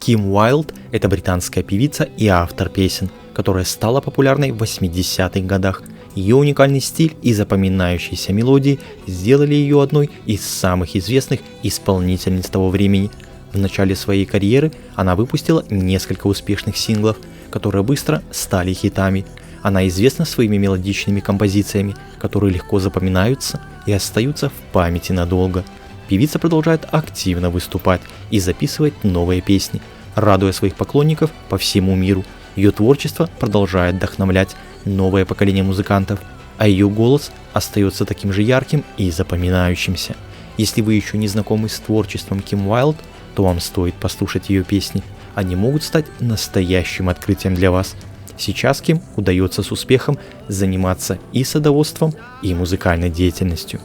Ким Уайлд – это британская певица и автор песен, которая стала популярной в 80-х годах. Ее уникальный стиль и запоминающиеся мелодии сделали ее одной из самых известных исполнительниц того времени. В начале своей карьеры она выпустила несколько успешных синглов, которые быстро стали хитами. Она известна своими мелодичными композициями, которые легко запоминаются и остаются в памяти надолго. Певица продолжает активно выступать и записывать новые песни, радуя своих поклонников по всему миру. Ее творчество продолжает вдохновлять новое поколение музыкантов, а ее голос остается таким же ярким и запоминающимся. Если вы еще не знакомы с творчеством Ким Уайлд, то вам стоит послушать ее песни. Они могут стать настоящим открытием для вас. Сейчас Ким удается с успехом заниматься и садоводством, и музыкальной деятельностью.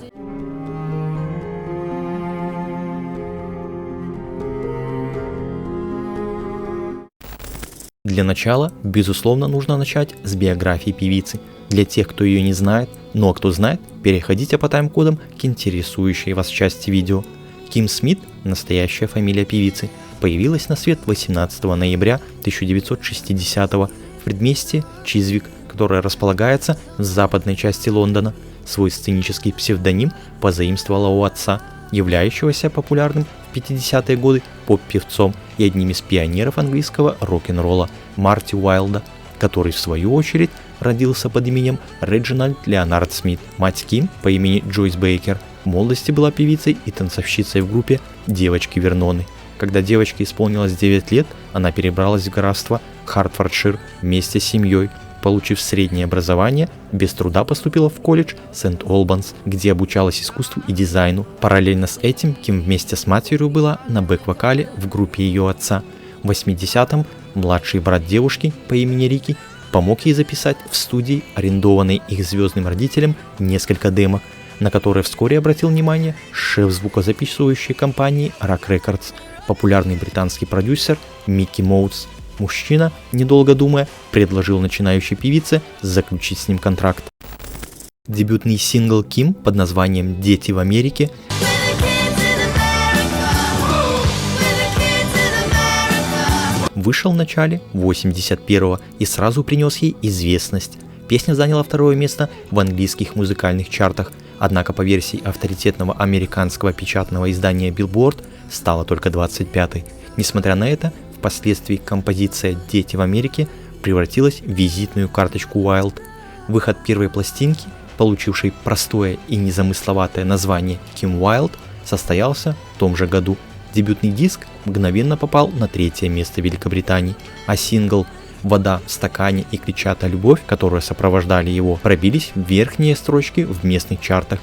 Для начала, безусловно, нужно начать с биографии певицы. Для тех, кто ее не знает, но кто знает, переходите по тайм-кодам к интересующей вас части видео. Ким Смит, настоящая фамилия певицы, появилась на свет 18 ноября 1960 в предместье Чизвик, которое располагается в западной части Лондона. Свой сценический псевдоним позаимствовала у отца, являющегося популярным в 50-е годы поп-певцом и одним из пионеров английского рок-н-ролла Марти Уайлда, который в свою очередь родился под именем Реджинальд Леонард Смит. Мать Ким по имени Джойс Бейкер в молодости была певицей и танцовщицей в группе «Девочки Верноны». Когда девочке исполнилось 9 лет, она перебралась в графство Хартфордшир вместе с семьей. Получив среднее образование, без труда поступила в колледж Сент-Олбанс, где обучалась искусству и дизайну. Параллельно с этим Ким вместе с матерью была на бэк-вокале в группе ее отца. В 80-м младший брат девушки по имени Рики помог ей записать в студии, арендованной их звездным родителям, несколько демок, на которые вскоре обратил внимание шеф звукозаписывающей компании Rock Records, популярный британский продюсер Микки Моутс. Мужчина, недолго думая, предложил начинающей певице заключить с ним контракт. Дебютный сингл Ким под названием «Дети в Америке» вышел в начале 81-го и сразу принес ей известность. Песня заняла второе место в английских музыкальных чартах, однако по версии авторитетного американского печатного издания Billboard стала только 25-й. Несмотря на это, впоследствии композиция «Дети в Америке» превратилась в визитную карточку Уайлд. Выход первой пластинки, получившей простое и незамысловатое название Ким Уайлд, состоялся в том же году. Дебютный диск мгновенно попал на 3-е место в Великобритании, а сингл «Вода в стакане» и «Кричат о любовь», которые сопровождали его, пробились в верхние строчки в местных чартах.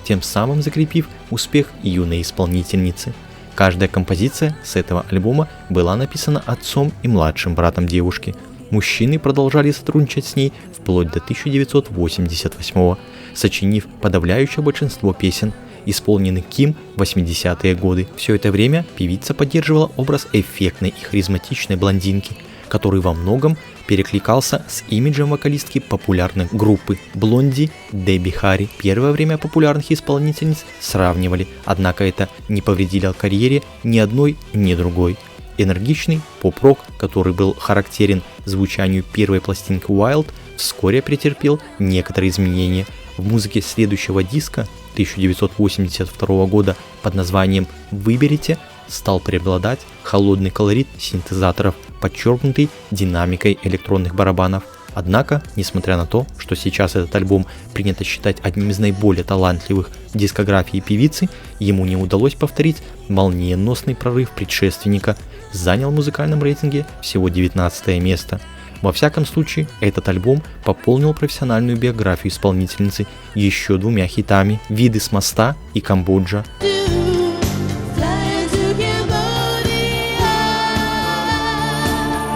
Тем самым закрепив успех юной исполнительницы. Каждая композиция с этого альбома была написана отцом и младшим братом девушки. Мужчины продолжали сотрудничать с ней вплоть до 1988-го, сочинив подавляющее большинство песен, исполненных Ким в 80-е годы. Все это время певица поддерживала образ эффектной и харизматичной блондинки, который во многом перекликался с имиджем вокалистки популярной группы Блонди Дебби Харри. Первое время популярных исполнительниц сравнивали, однако это не повредило карьере ни одной, ни другой. Энергичный поп-рок, который был характерен звучанию первой пластинки Уайлд, вскоре претерпел некоторые изменения. В музыке следующего диска 1982 года под названием «Выберите» стал преобладать холодный колорит синтезаторов, подчеркнутый динамикой электронных барабанов. Однако, несмотря на то, что сейчас этот альбом принято считать одним из наиболее талантливых в дискографии певицы, ему не удалось повторить молниеносный прорыв предшественника, занял в музыкальном рейтинге всего 19 место. Во всяком случае, этот альбом пополнил профессиональную биографию исполнительницы еще 2 хитами «Виды с моста» и «Камбоджа».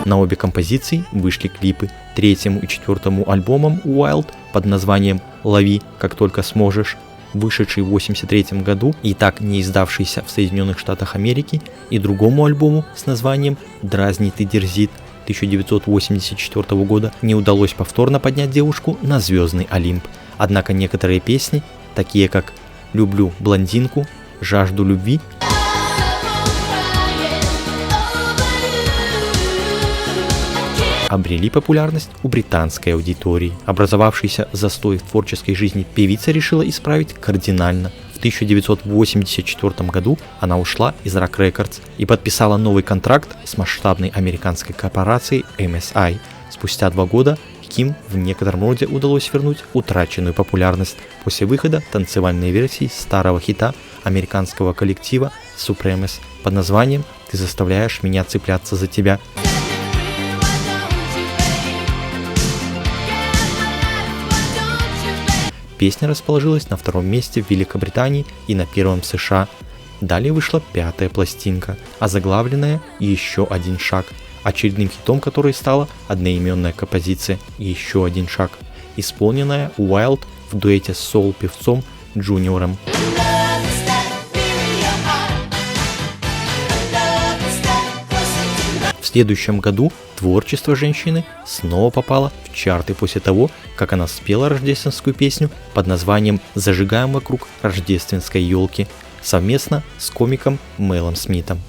На обе композиции вышли клипы. 3-му и 4-му альбомам Уайлд под названием «Лови, как только сможешь», вышедший в 1983 году и так не издавшийся в Соединенных Штатах Америки, и другому альбому с названием «Дразнит и дерзит» 1984 года, не удалось повторно поднять девушку на звездный Олимп. Однако некоторые песни, такие как «Люблю блондинку», «Жажду любви», обрели популярность у британской аудитории. Образовавшийся застой в творческой жизни певица решила исправить кардинально. В 1984 году она ушла из Rock Records и подписала новый контракт с масштабной американской корпорацией MSI. Спустя 2 года Ким в некотором роде удалось вернуть утраченную популярность после выхода танцевальной версии старого хита американского коллектива Supremes под названием «Ты заставляешь меня цепляться за тебя». Песня расположилась на 2-м месте в Великобритании и на 1-м в США. Далее вышла 5-я пластинка, озаглавленная «Еще один шаг», очередным хитом которой стала одноименная композиция «Еще один шаг», исполненная Уайлд в дуэте с соул-певцом Джуниором. В следующем году творчество женщины снова попало в чарты после того, как она спела рождественскую песню под названием «Зажигаем вокруг рождественской елки» совместно с комиком Мелом Смитом.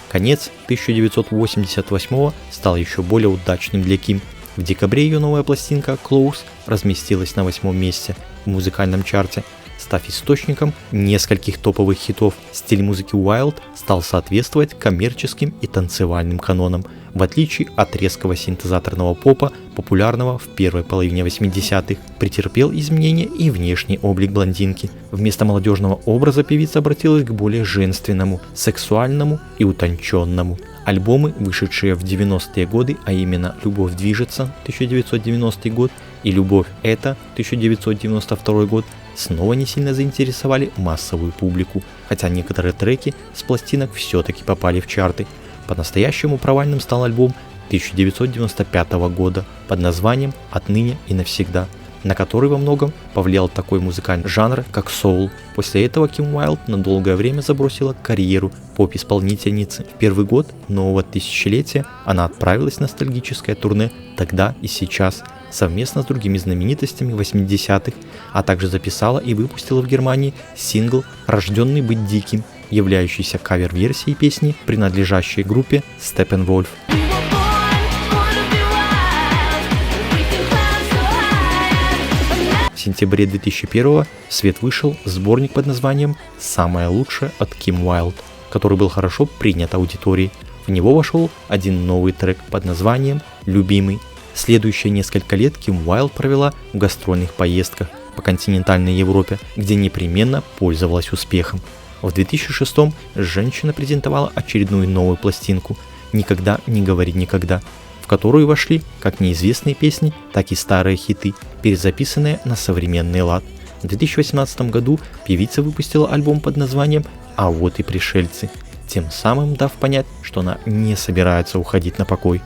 Конец 1988 стал еще более удачным для Ким. В декабре ее новая пластинка Close разместилась на 8-м месте в музыкальном чарте, став источником нескольких топовых хитов. Стиль музыки Wild стал соответствовать коммерческим и танцевальным канонам, в отличие от резкого синтезаторного попа, популярного в первой половине 80-х. Претерпел изменения и внешний облик блондинки. Вместо молодежного образа певица обратилась к более женственному, сексуальному и утонченному. Альбомы, вышедшие в 90-е годы, а именно «Любовь движется» 1990 год и «Любовь это» 1992 год, снова не сильно заинтересовали массовую публику, хотя некоторые треки с пластинок все-таки попали в чарты. По-настоящему провальным стал альбом 1995 года под названием «Отныне и навсегда», на который во многом повлиял такой музыкальный жанр, как соул. После этого Ким Уайлд на долгое время забросила карьеру поп-исполнительницы. В первый год нового тысячелетия она отправилась в ностальгическое турне «Тогда и сейчас» совместно с другими знаменитостями 80-х, а также записала и выпустила в Германии сингл «Рожденный быть диким», являющийся кавер-версией песни, принадлежащей группе Steppenwolf. В сентябре 2001 в свет вышел сборник под названием «Самое лучшее от Ким Уайлд», который был хорошо принят аудиторией. В него вошел один новый трек под названием «Любимый». Следующие несколько лет Ким Уайлд провела в гастрольных поездках по континентальной Европе, где непременно пользовалась успехом. В 2006 женщина презентовала очередную новую пластинку «Никогда не говори никогда», в которую вошли как неизвестные песни, так и старые хиты, перезаписанные на современный лад. В 2018 году певица выпустила альбом под названием «А вот и пришельцы», тем самым дав понять, что она не собирается уходить на покой.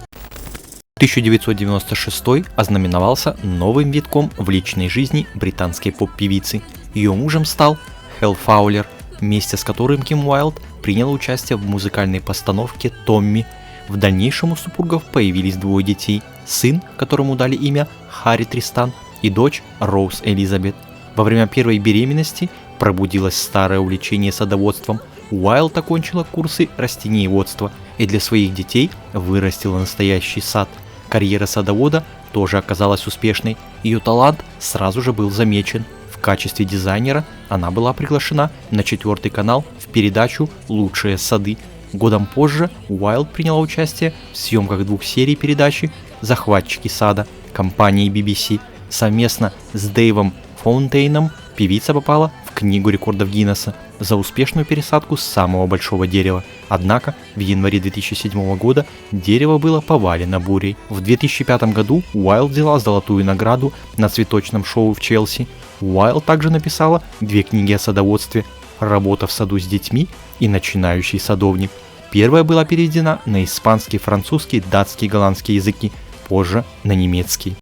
1996 ознаменовался новым витком в личной жизни британской поп-певицы. Ее мужем стал Хелл Фаулер, вместе с которым Ким Уайлд приняла участие в музыкальной постановке «Томми». В дальнейшем у супругов появились 2 детей: сын, которому дали имя Харри Тристан, и дочь Роуз Элизабет. Во время первой беременности пробудилось старое увлечение садоводством. Уайлд окончила курсы растениеводства и для своих детей вырастила настоящий сад. Карьера садовода тоже оказалась успешной, ее талант сразу же был замечен. В качестве дизайнера она была приглашена на 4-й канал в передачу «Лучшие сады». Годом позже Уайлд приняла участие в съемках 2 серий передачи «Захватчики сада» компании BBC. Совместно с Дэйвом Фаунтейном певица попала в Книгу рекордов Гиннесса за успешную пересадку самого большого дерева. Однако в январе 2007 года дерево было повалено бурей. В 2005 году Уайлд взяла золотую награду на цветочном шоу в Челси. Уайлд также написала 2 книги о садоводстве: «Работа в саду с детьми» и «Начинающий садовник». Первая была переведена на испанский, французский, датский и голландский языки, позже на немецкий.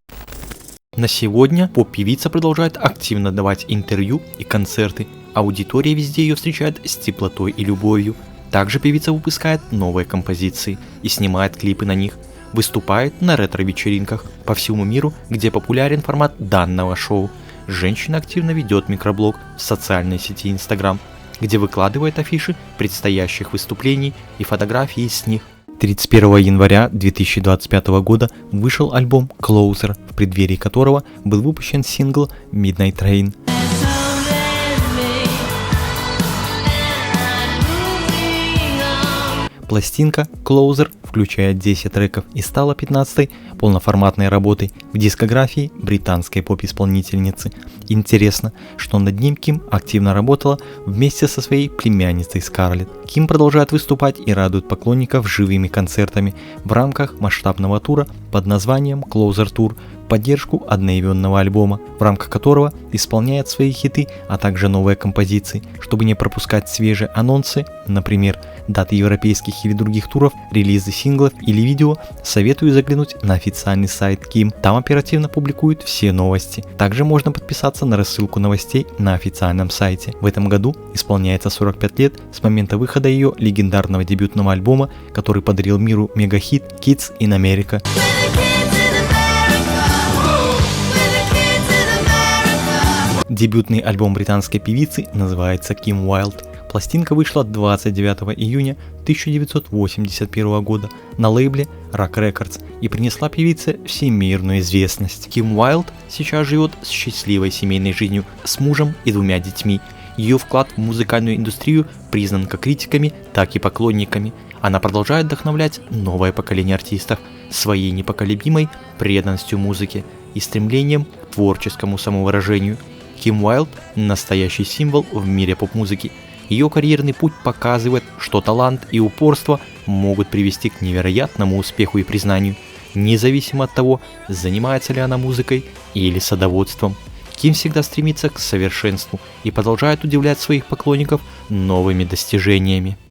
На сегодня поп-певица продолжает активно давать интервью и концерты. Аудитория везде ее встречает с теплотой и любовью. Также певица выпускает новые композиции и снимает клипы на них. выступает на ретро-вечеринках по всему миру, где популярен формат данного шоу. Женщина активно ведет микроблог в социальной сети Instagram, где выкладывает афиши предстоящих выступлений и фотографии с них. 31 января 2025 года вышел альбом Closer, в преддверии которого был выпущен сингл Midnight Train. Пластинка Closer включает 10 треков и стала 15-й полноформатной работой в дискографии британской поп-исполнительницы. Интересно, что над ним Ким активно работала вместе со своей племянницей Скарлетт. Ким продолжает выступать и радует поклонников живыми концертами в рамках масштабного тура под названием Closer Tour в поддержку одноименного альбома, в рамках которого исполняет свои хиты, а также новые композиции. Чтобы не пропускать свежие анонсы, например, даты европейских или других туров, релизы синглов или видео, советую заглянуть на официальный сайт Ким. Там оперативно публикуют все новости. Также можно подписаться на рассылку новостей на официальном сайте. В этом году исполняется 45 лет с момента выхода ее легендарного дебютного альбома, который подарил миру мегахит Kids in America. Дебютный альбом британской певицы называется Kim Wilde. Пластинка вышла 29 июня 1981 года на лейбле Rock Records и принесла певице всемирную известность. Kim Wilde сейчас живет с счастливой семейной жизнью с мужем и 2 детьми. Ее вклад в музыкальную индустрию признан как критиками, так и поклонниками. Она продолжает вдохновлять новое поколение артистов своей непоколебимой преданностью музыке и стремлением к творческому самовыражению. Kim Wilde – настоящий символ в мире поп-музыки. Ее карьерный путь показывает, что талант и упорство могут привести к невероятному успеху и признанию, независимо от того, занимается ли она музыкой или садоводством. Ким всегда стремится к совершенству и продолжает удивлять своих поклонников новыми достижениями.